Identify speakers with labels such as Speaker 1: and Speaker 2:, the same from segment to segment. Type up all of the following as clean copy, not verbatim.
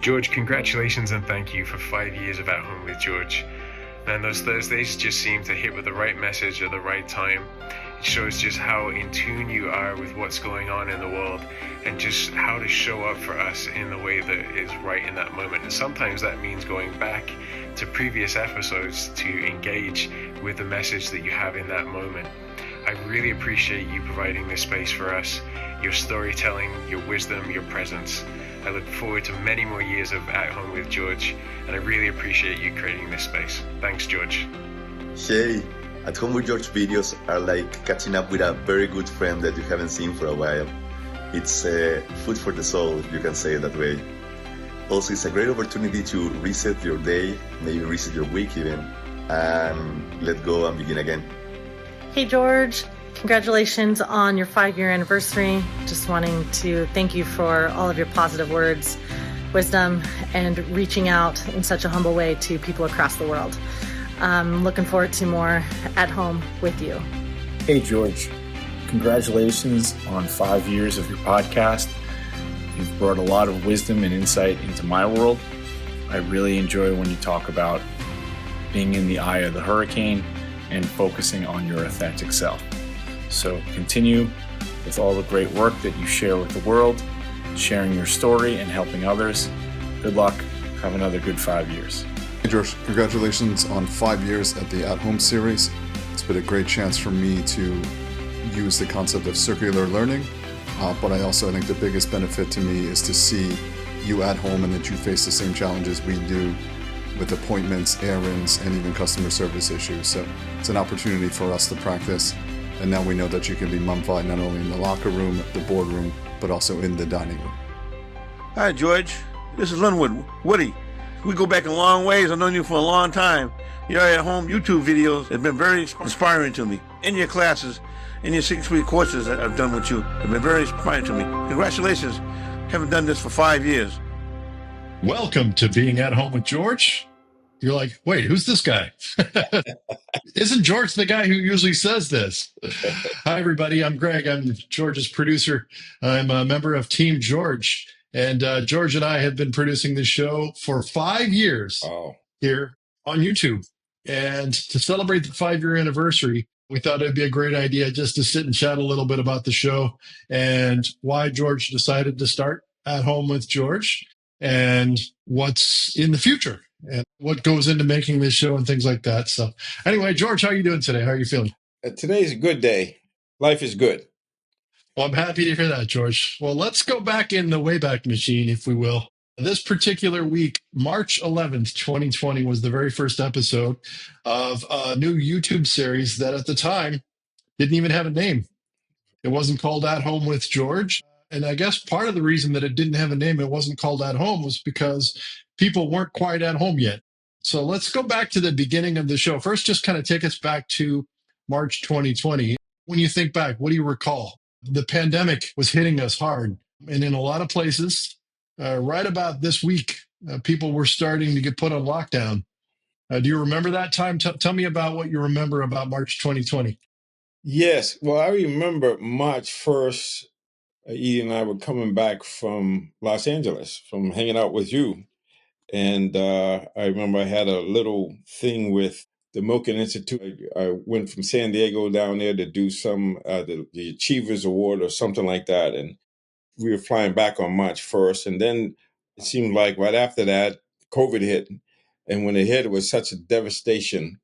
Speaker 1: George, congratulations and thank you for 5 years of At Home with George. Man, those Thursdays just seem to hit with the right message at the right time. It shows just how in tune you are with what's going on in the world and just how to show up for us in the way that is right in that moment. And sometimes that means going back to previous episodes to engage with the message that you have in that moment. I really appreciate you providing this space for us, your storytelling, your wisdom, your presence. I look forward to many more years of At Home with George, and I really appreciate you creating this space. Thanks, George.
Speaker 2: Hey, At Home with George videos are like catching up with a very good friend that you haven't seen for a while. It's food for the soul, if you can say it that way. Also, it's a great opportunity to reset your day, maybe reset your week even, and let go and begin again.
Speaker 3: Hey, George. Congratulations on your 5-year anniversary. Just wanting to thank you for all of your positive words, wisdom, and reaching out in such a humble way to people across the world. I'm looking forward to more At Home with you.
Speaker 4: Hey, George. Congratulations on 5 years of your podcast. You've brought a lot of wisdom and insight into my world. I really enjoy when you talk about being in the eye of the hurricane and focusing on your authentic self. So continue with all the great work that you share with the world, sharing your story and helping others. Good luck. Have another good 5 years.
Speaker 5: Hey George, congratulations on 5 years at the At Home series. It's been a great chance for me to use the concept of circular learning, but I think the biggest benefit to me is to see you at home and that you face the same challenges we do with appointments, errands, and even customer service issues. So it's an opportunity for us to practice. And now we know that you can be mumfied not only in the locker room, the boardroom, but also in the dining room.
Speaker 6: Hi, George. This is Linwood. Woody. We go back a long ways. I've known you for a long time. Your At Home YouTube videos have been very inspiring to me. In your classes, in your 6-week courses that I've done with you, have been very inspiring to me. Congratulations. Haven't done this for 5 years.
Speaker 7: Welcome to Being at Home with George. You're like, wait, who's this guy? Isn't George the guy who usually says this? Hi, everybody. I'm Greg. I'm George's producer. I'm a member of Team George. And George and I have been producing this show for 5 years here on YouTube. And to celebrate the 5-year anniversary, we thought it'd be a great idea just to sit and chat a little bit about the show and why George decided to start At Home with George, and what's in the future and what goes into making this show and things like that. So anyway, George, how are you doing today? How are you feeling?
Speaker 8: Today's a good day. Life is good.
Speaker 7: Well, I'm happy to hear that, George. Well, let's go back in the Wayback Machine, if we will. This particular week, March 11th, 2020, was the very first episode of a new YouTube series that at the time didn't even have a name. It wasn't called At Home with George. And I guess part of the reason that it didn't have a name, it wasn't called At Home, was because people weren't quite at home yet. So let's go back to the beginning of the show. First, just kind of take us back to March 2020. When you think back, what do you recall? The pandemic was hitting us hard. And in a lot of places, right about this week, people were starting to get put on lockdown. Do you remember that time? Tell me about what you remember about March 2020.
Speaker 8: Yes. Well, I remember March 1st, Edie and I were coming back from Los Angeles, from hanging out with you. And I remember I had a little thing with the Milken Institute. I went from San Diego down there to do some, the Achievers Award or something like that. And we were flying back on March 1st. And then it seemed like right after that, COVID hit. And when it hit, it was such a devastation.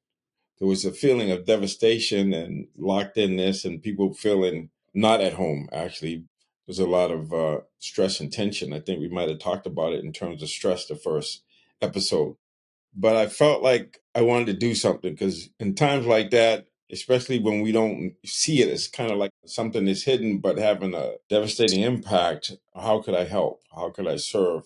Speaker 8: There was a feeling of devastation and locked inness and people feeling not at home, actually. There's a lot of stress and tension. I think we might have talked about it in terms of stress the first episode. But I felt like I wanted to do something because in times like that, especially when we don't see it, it's kind of like something that's hidden but having a devastating impact. How could I help? How could I serve?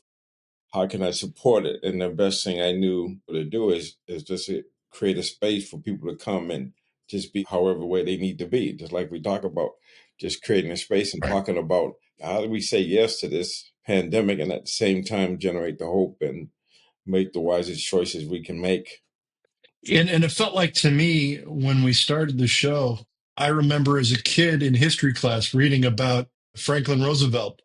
Speaker 8: How can I support it? And the best thing I knew to do is just create a space for people to come and just be however way they need to be. Just like we talk about, just creating a space and talking about how do we say yes to this pandemic and at the same time generate the hope and make the wisest choices we can make.
Speaker 7: And it felt like to me when we started the show, I remember as a kid in history class reading about Franklin Roosevelt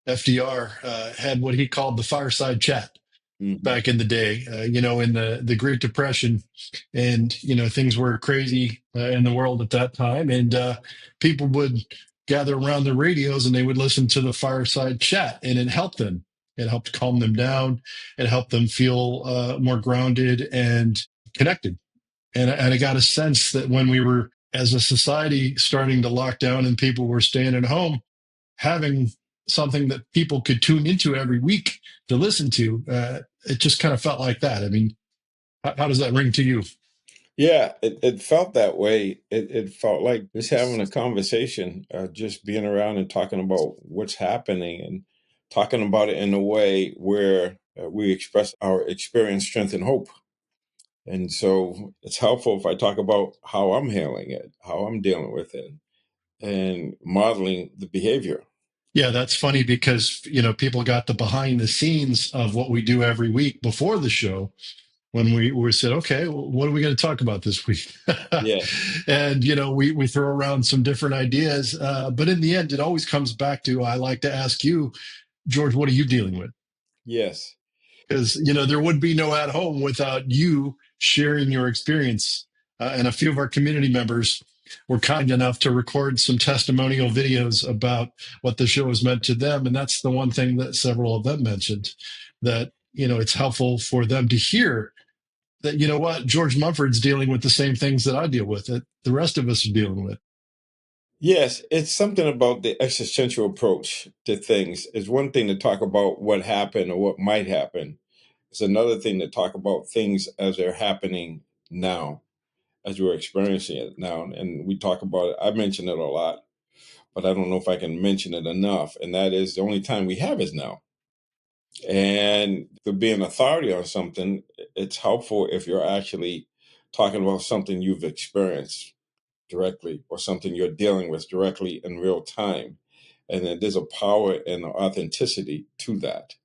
Speaker 7: FDR had what he called the fireside chat back in the day, in the Great Depression, and things were crazy in the world at that time, and people would gather around the radios and they would listen to the fireside chat, and it helped them. It helped calm them down. It helped them feel more grounded and connected. And I got a sense that when we were, as a society, starting to lock down and people were staying at home, having something that people could tune into every week to listen to, it just kind of felt like that. I mean, how does that ring to you?
Speaker 8: Yeah, it felt that way. It felt like just having a conversation, just being around and talking about what's happening and talking about it in a way where we express our experience, strength, and hope. And so it's helpful if I talk about how I'm handling it, how I'm dealing with it, and modeling the behavior.
Speaker 7: Yeah, that's funny because, people got the behind the scenes of what we do every week before the show when we said, okay, well, what are we going to talk about this week?
Speaker 8: Yeah.
Speaker 7: And, we throw around some different ideas. But in the end, it always comes back to, I like to ask you, George, what are you dealing with?
Speaker 8: Yes.
Speaker 7: Because, there would be no at home without you sharing your experience. And a few of our community members were kind enough to record some testimonial videos about what the show has meant to them. And that's the one thing that several of them mentioned, that, it's helpful for them to hear that, what, George Mumford's dealing with the same things that I deal with, that the rest of us are dealing with.
Speaker 8: Yes, it's something about the existential approach to things. It's one thing to talk about what happened or what might happen. It's another thing to talk about things as they're happening now, as we're experiencing it now. And we talk about it. I mention it a lot, but I don't know if I can mention it enough. And that is the only time we have is now. And to be an authority on something, it's helpful if you're actually talking about something you've experienced directly or something you're dealing with directly in real time. And then there's a power and authenticity to that.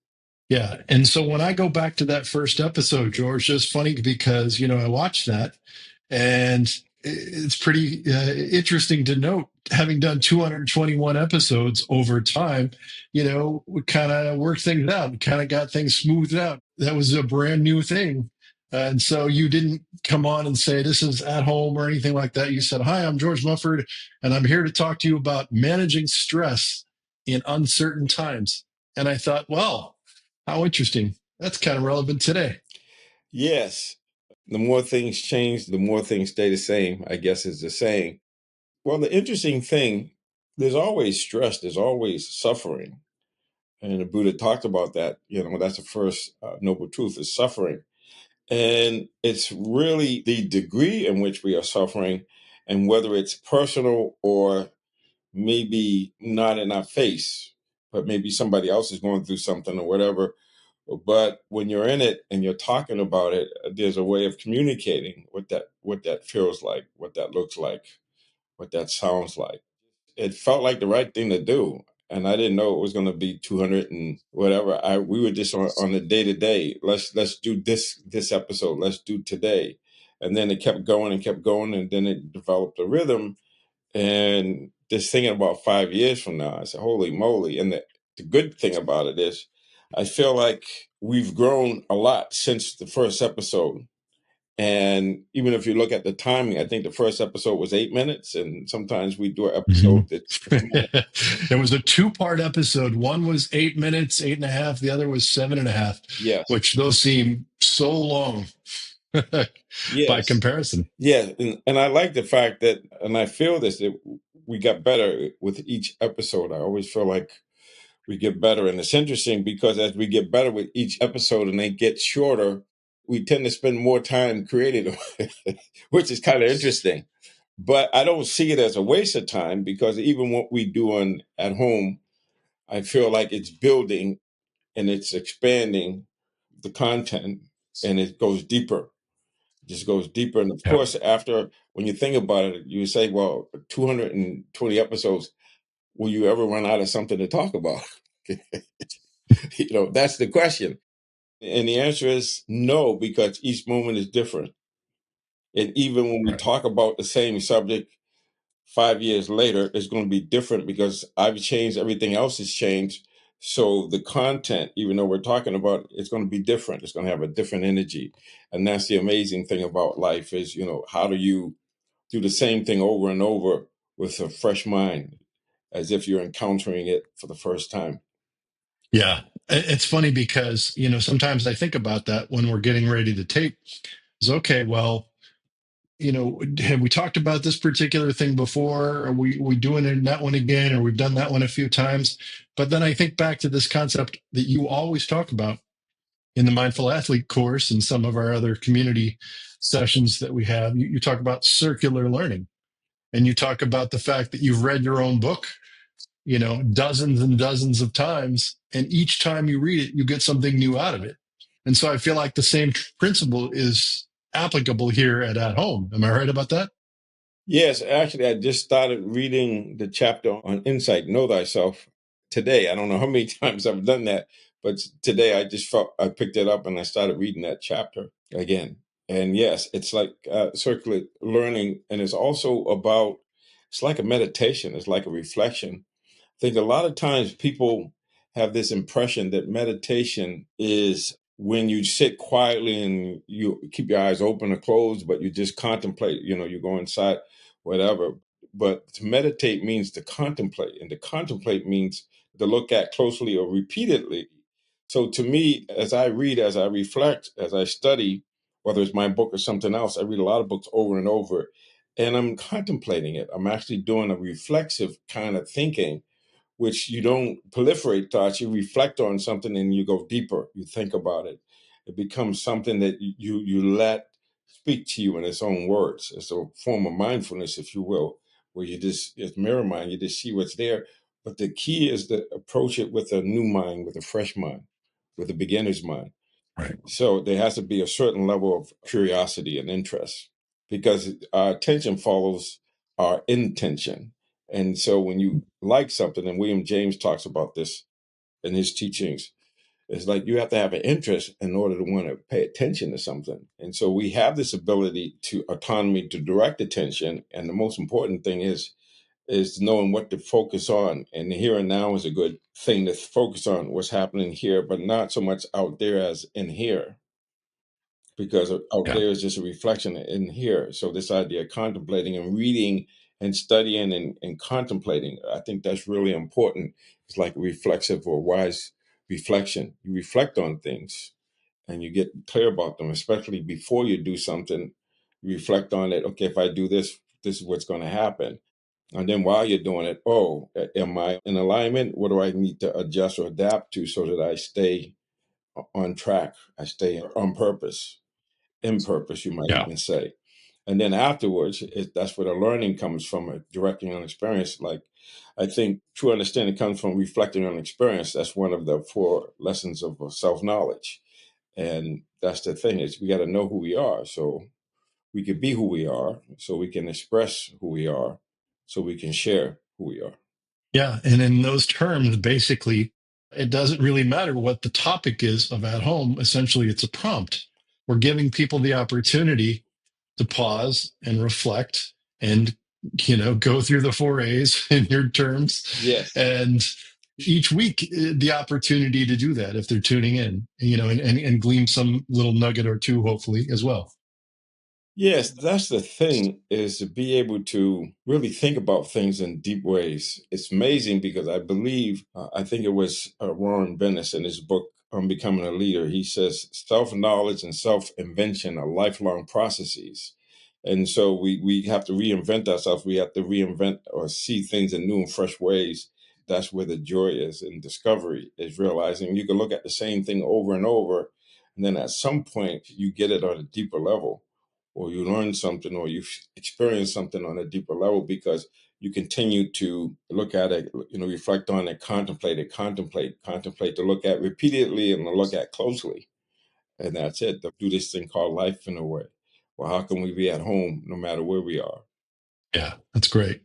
Speaker 7: Yeah. And so when I go back to that first episode, George, it's funny because, I watched that, and it's pretty interesting to note, having done 221 episodes over time, we kind of worked things out, kind of got things smoothed out. That was a brand new thing. And so you didn't come on and say, this is at home or anything like that. You said, hi, I'm George Mumford, and I'm here to talk to you about managing stress in uncertain times. And I thought, well, how interesting. That's kind of relevant today.
Speaker 8: Yes. The more things change, the more things stay the same, I guess is the saying. Well, the interesting thing, there's always stress, there's always suffering. And the Buddha talked about that. That's the first noble truth is suffering. And it's really the degree in which we are suffering, and whether it's personal or maybe not in our face, but maybe somebody else is going through something or whatever. But when you're in it and you're talking about it, there's a way of communicating what that feels like, what that looks like, what that sounds like. It felt like the right thing to do. And I didn't know it was going to be 200 and whatever. We were just on the day to day. Let's do this episode. Let's do today. And then it kept going and kept going. And then it developed a rhythm. And just thinking about 5 years from now, I said, holy moly. And the good thing about it is I feel like we've grown a lot since the first episode. And even if you look at the timing, I think the first episode was 8 minutes, and sometimes we do an episode that's 10 minutes.
Speaker 7: It was a 2-part episode. One was 8 minutes, 8.5. The other was 7.5.
Speaker 8: Yes.
Speaker 7: Which those seem so long by comparison.
Speaker 8: Yeah. And I like the fact that, and I feel this, that we got better with each episode. I always feel like we get better. And it's interesting because as we get better with each episode and they get shorter, we tend to spend more time creating them, which is kind of interesting. But I don't see it as a waste of time because even what we do at home, I feel like it's building and it's expanding the content, and it goes deeper. It just goes deeper. And of course, after, when you think about it, you say, well, 220 episodes, will you ever run out of something to talk about? That's the question. And the answer is no, because each moment is different. And even when we talk about the same subject 5 years later, it's going to be different because I've changed, everything else has changed. So the content, even though we're talking about, it's going to be different. It's going to have a different energy. And that's the amazing thing about life is, how do you do the same thing over and over with a fresh mind, as if you're encountering it for the first time?
Speaker 7: Yeah. It's funny because, sometimes I think about that when we're getting ready to tape. It's okay, well, have we talked about this particular thing before? Are we doing it that one again, or we've done that one a few times? But then I think back to this concept that you always talk about in the Mindful Athlete course and some of our other community sessions that we have. You talk about circular learning, and you talk about the fact that you've read your own book, dozens and dozens of times, and each time you read it, you get something new out of it. And so I feel like the same principle is applicable here at home. Am I right about that?
Speaker 8: Yes, actually, I just started reading the chapter on insight, know thyself, today. I don't know how many times I've done that, but today I just felt I picked it up and I started reading that chapter again. And yes, it's like circular learning, and it's also about, it's like a meditation, it's like a reflection. I think a lot of times people have this impression that meditation is when you sit quietly and you keep your eyes open or closed, but you just contemplate, you go inside, whatever. But to meditate means to contemplate, and to contemplate means to look at closely or repeatedly. So to me, as I read, as I reflect, as I study, whether it's my book or something else, I read a lot of books over and over, and I'm contemplating it. I'm actually doing a reflexive kind of thinking, which you don't proliferate thoughts. You reflect on something and you go deeper. You think about it. It becomes something that you let speak to you in its own words. It's a form of mindfulness, if you will, where it's mirror mind. You just see what's there. But the key is to approach it with a new mind, with a fresh mind, with a beginner's mind.
Speaker 7: Right.
Speaker 8: So there has to be a certain level of curiosity and interest, because our attention follows our intention. And so when you like something, and William James talks about this in his teachings, it's like you have to have an interest in order to want to pay attention to something. And so we have this ability to autonomy to direct attention. And the most important thing is knowing what to focus on. And the here and now is a good thing to focus on, what's happening here, but not so much out there as in here, because out
Speaker 7: Yeah.
Speaker 8: there is just a reflection in here. So this idea of contemplating and reading and studying and contemplating, I think that's really important. It's like a reflexive or wise reflection. You reflect on things and you get clear about them, especially before you do something. You reflect on it. Okay, if I do this, this is what's going to happen. And then while you're doing it, am I in alignment? What do I need to adjust or adapt to so that I stay on track? I stay on purpose, in purpose, you might
Speaker 7: Yeah.
Speaker 8: even say. And then afterwards, that's where the learning comes from, directing on experience. Like, I think true understanding comes from reflecting on experience. That's one of the 4 lessons of self-knowledge. And that's the thing, is we got to know who we are. So we can be who we are, so we can express who we are, so we can share who we are.
Speaker 7: Yeah. And in those terms, basically, it doesn't really matter what the topic is of At Home. Essentially, it's a prompt. We're giving people the opportunity to pause and reflect and, go through the 4 A's in your terms.
Speaker 8: Yes.
Speaker 7: And each week, the opportunity to do that if they're tuning in, and glean some little nugget or two, hopefully, as well.
Speaker 8: Yes, that's the thing, is to be able to really think about things in deep ways. It's amazing because I believe, I think it was Warren Bennis in his book on Becoming a Leader. He says self-knowledge and self-invention are lifelong processes. And so we have to reinvent ourselves. We have to reinvent or see things in new and fresh ways. That's where the joy is in discovery, is realizing you can look at the same thing over and over. And then at some point you get it on a deeper level, or you learn something, or you experience something on a deeper level, because you continue to look at it, reflect on it, contemplate, to look at repeatedly and to look at closely. And that's it. To do this thing called life in a way. Well, how can we be at home no matter where we are?
Speaker 7: Yeah, that's great.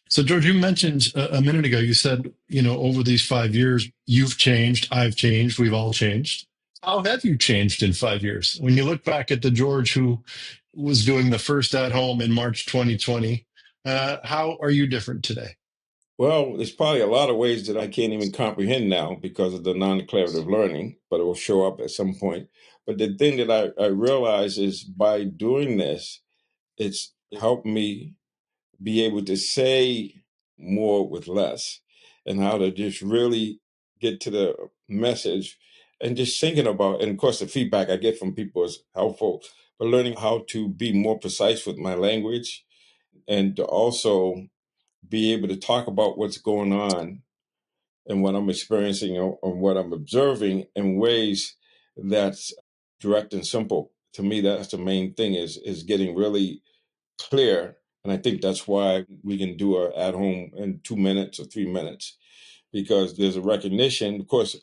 Speaker 7: So, George, you mentioned a minute ago, you said, over these 5 years, you've changed, I've changed, we've all changed. How have you changed in 5 years? When you look back at the George who was doing the first At Home in March 2020, how are you different today?
Speaker 8: Well, there's probably a lot of ways that I can't even comprehend now because of the non-declarative learning, but it will show up at some point. But the thing that I realize is by doing this, it's helped me be able to say more with less and how to just really get to the message and just thinking about, and of course, the feedback I get from people is helpful, but learning how to be more precise with my language and to also be able to talk about what's going on and what I'm experiencing or what I'm observing in ways that's direct and simple. To me, that's the main thing is getting really clear. And I think that's why we can do a at home in 2 minutes or 3 minutes, because there's a recognition. Of course,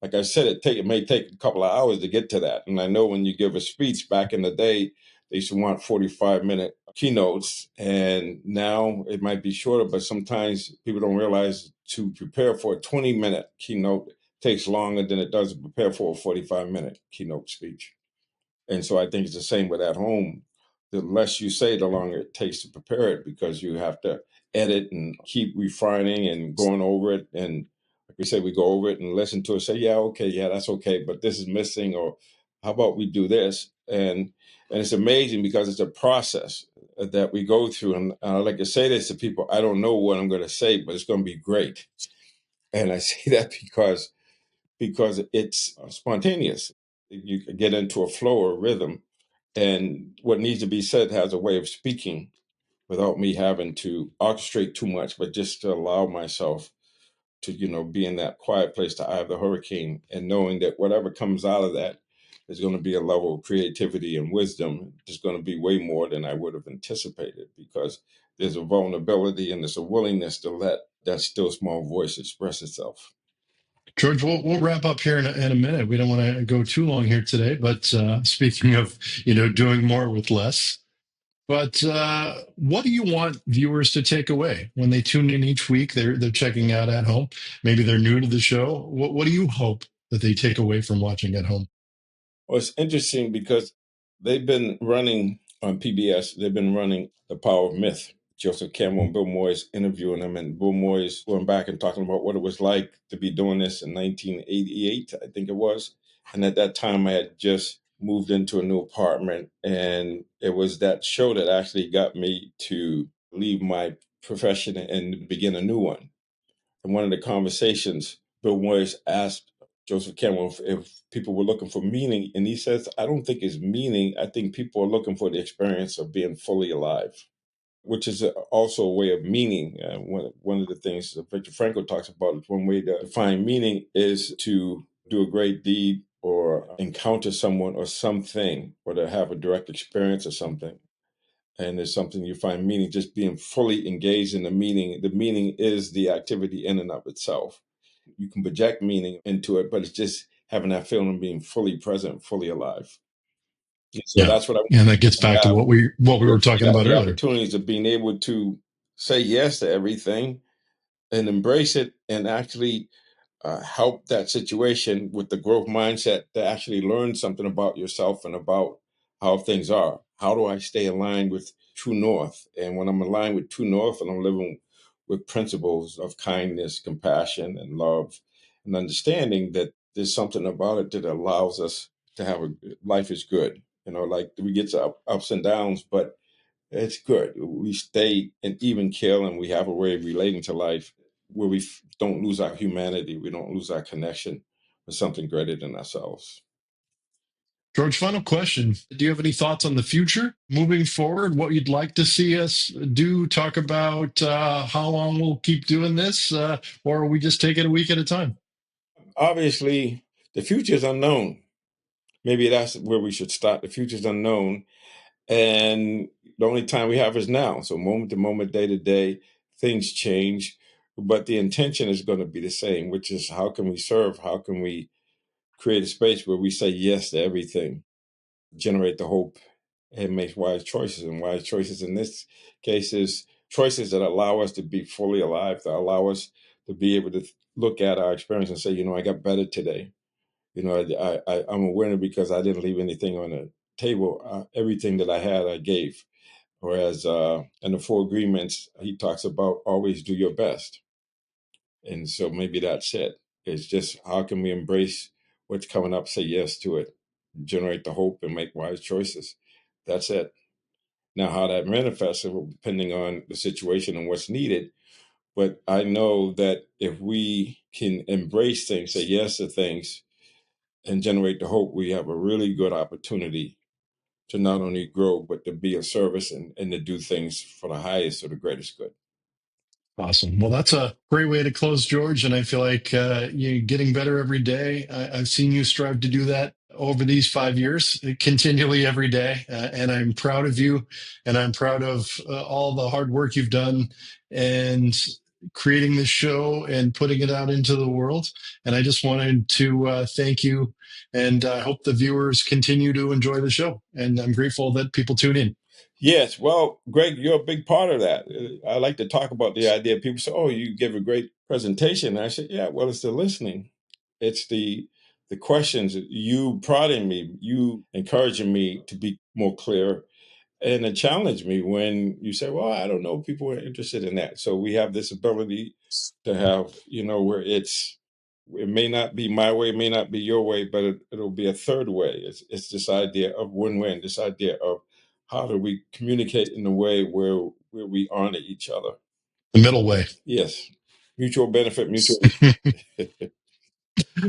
Speaker 8: like I said, it may take a couple of hours to get to that. And I know when you give a speech back in the day, they used to want 45-minute keynotes, and now it might be shorter, but sometimes people don't realize to prepare for a 20-minute keynote takes longer than it does to prepare for a 45-minute keynote speech. And so I think it's the same with at home. The less you say, the longer it takes to prepare it, because you have to edit and keep refining and going over it. And like we said, we go over it and listen to it, say, yeah, okay, yeah, that's okay, but this is missing, or how about we do this? And it's amazing because it's a process that we go through. And I like to say this to people, I don't know what I'm going to say, but it's going to be great. And I say that because it's spontaneous. You get into a flow or rhythm, and what needs to be said has a way of speaking without me having to orchestrate too much, but just to allow myself to, be in that quiet place, the eye of the hurricane, and knowing that whatever comes out of that is going to be a level of creativity and wisdom that's going to be way more than I would have anticipated, because there's a vulnerability and there's a willingness to let that still small voice express itself.
Speaker 7: George, we'll wrap up here in a minute. We don't want to go too long here today, but speaking of, doing more with less, but what do you want viewers to take away when they tune in each week? They're checking out At Home. Maybe they're new to the show. What do you hope that they take away from watching At Home?
Speaker 8: Well, it's interesting because they've been running on PBS, they've been running The Power of Myth. Joseph Campbell and Bill Moyes interviewing them, and Bill Moyes going back and talking about what it was like to be doing this in 1988, I think it was. And at that time, I had just moved into a new apartment, and it was that show that actually got me to leave my profession and begin a new one. And one of the conversations, Bill Moyes asked Joseph Campbell if people were looking for meaning. And he says, I don't think it's meaning. I think people are looking for the experience of being fully alive, which is also a way of meaning. One of the things that Viktor Frankl talks about is one way to find meaning is to do a great deed or encounter someone or something, or to have a direct experience of something. And it's something you find meaning, just being fully engaged in the meaning. The meaning is the activity in and of itself. You can project meaning into it, but it's just having that feeling of being fully present, fully alive. And so
Speaker 7: Yeah,
Speaker 8: that's what I want
Speaker 7: and that gets
Speaker 8: to
Speaker 7: back to
Speaker 8: have.
Speaker 7: what we were talking about
Speaker 8: The
Speaker 7: earlier.
Speaker 8: opportunities of being able to say yes to everything and embrace it, and actually help that situation with the growth mindset to actually learn something about yourself and about how things are. How do I stay aligned with true north? And when I'm aligned with true north and I'm living with principles of kindness, compassion, and love, and understanding that there's something about it that allows us to have life is good. Like we get to ups and downs, but it's good. We stay an even keel, and we have a way of relating to life where we don't lose our humanity. We don't lose our connection with something greater than ourselves.
Speaker 7: George, final question. Do you have any thoughts on the future moving forward? What you'd like to see us do? Talk about how long we'll keep doing this, or we just take it a week at a time?
Speaker 8: Obviously, the future is unknown. Maybe that's where we should start. The future is unknown, and the only time we have is now. So moment to moment, day to day, things change, but the intention is going to be the same, which is how can we serve? How can we create a space where we say yes to everything, generate the hope, and make wise choices? And wise choices in this case is choices that allow us to be fully alive, that allow us to be able to look at our experience and say, I got better today. I'm a winner because I didn't leave anything on the table. Everything that I had, I gave. Whereas in the Four Agreements, he talks about always do your best. And so maybe that's it. It's just how can we embrace what's coming up, say yes to it, generate the hope, and make wise choices. That's it. Now, how that manifests, depending on the situation and what's needed. But I know that if we can embrace things, say yes to things, and generate the hope, we have a really good opportunity to not only grow, but to be of service and to do things for the highest or the greatest good.
Speaker 7: Awesome. Well, that's a great way to close, George. And I feel like you're getting better every day. I've seen you strive to do that over these 5 years, continually every day. And I'm proud of you. And I'm proud of all the hard work you've done and creating this show and putting it out into the world. And I just wanted to thank you. And I hope the viewers continue to enjoy the show. And I'm grateful that people tune in.
Speaker 8: Yes. Well, Greg, you're a big part of that. I like to talk about the idea. People say, oh, you give a great presentation. And I say, yeah, well, it's the listening. It's the questions, you prodding me, you encouraging me to be more clear, and it challenged me when you say, well, I don't know if people are interested in that. So we have this ability to have, where it may not be my way, it may not be your way, but it'll be a third way. It's this idea of win-win, this idea of how do we communicate in a way where we honor each other.
Speaker 7: The middle way.
Speaker 8: Yes. Mutual benefit, mutual.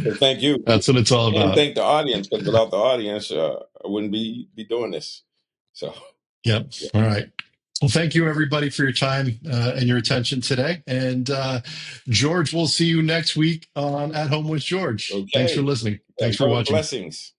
Speaker 8: So thank you.
Speaker 7: That's what it's all
Speaker 8: And
Speaker 7: about.
Speaker 8: thank the audience, because without the audience, I wouldn't be doing this. So.
Speaker 7: Yep.
Speaker 8: Yeah.
Speaker 7: All right. Well, thank you, everybody, for your time and your attention today. And George, we'll see you next week on At Home with George.
Speaker 8: Okay.
Speaker 7: Thanks for listening. Thanks for
Speaker 8: Lord
Speaker 7: watching.
Speaker 8: blessings.